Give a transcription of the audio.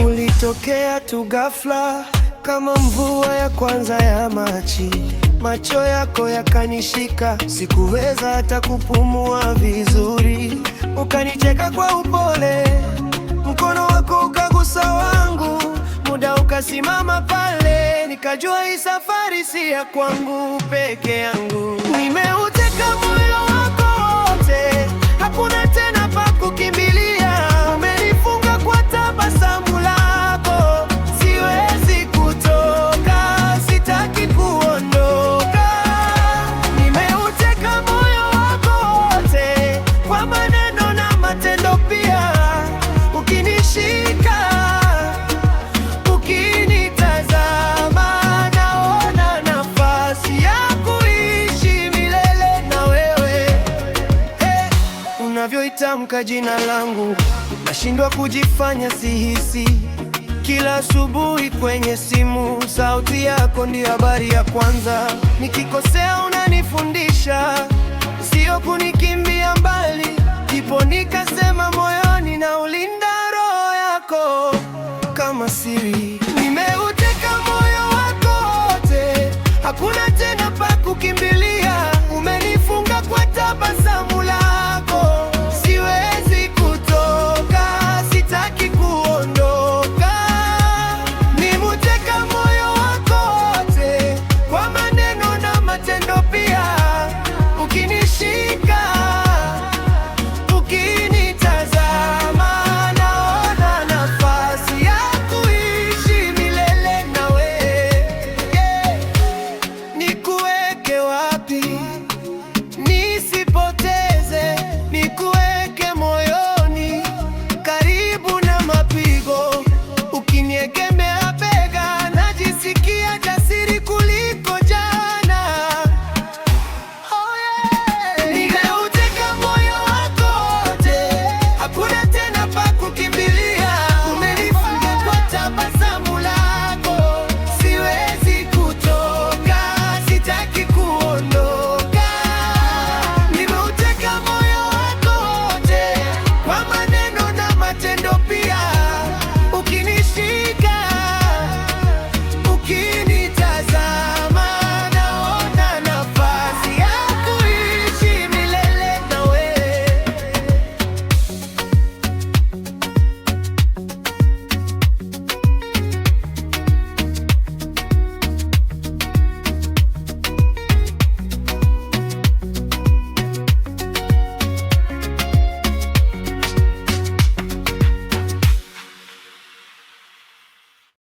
Ulitokea tu ghafla kama mvua ya kwanza ya Machi. Macho yako yakanishika, sikuweza hata kupumua vizuri. Ukanicheka kwa upole, mkono wako ukagusa wangu, muda ukasimama pale. Nikajua hii safari si ya kwangu peke yangu. Nimeuteka moyo wako wote, hakuna tena pa kukimbilia. Umenifunga kwa tabasamu lako, siwezi kutoka, sitaki kuondoka. Nimeuteka moyo wako wote, kwa maneno na matendo pia. Ukinishika, ukinitazama, naona nafasi ya kuishi milele na wewe. Unavyoitamka jina langu, nashindwa kujifanya sihisi. Kila asubuhi kwenye simu, sauti yako ndio habari ya kwanza. Nikikosea unanifundisha, sio kunikimbia mbali. Ndipo nikasema moyoni, na ulinda roho yako kama siri.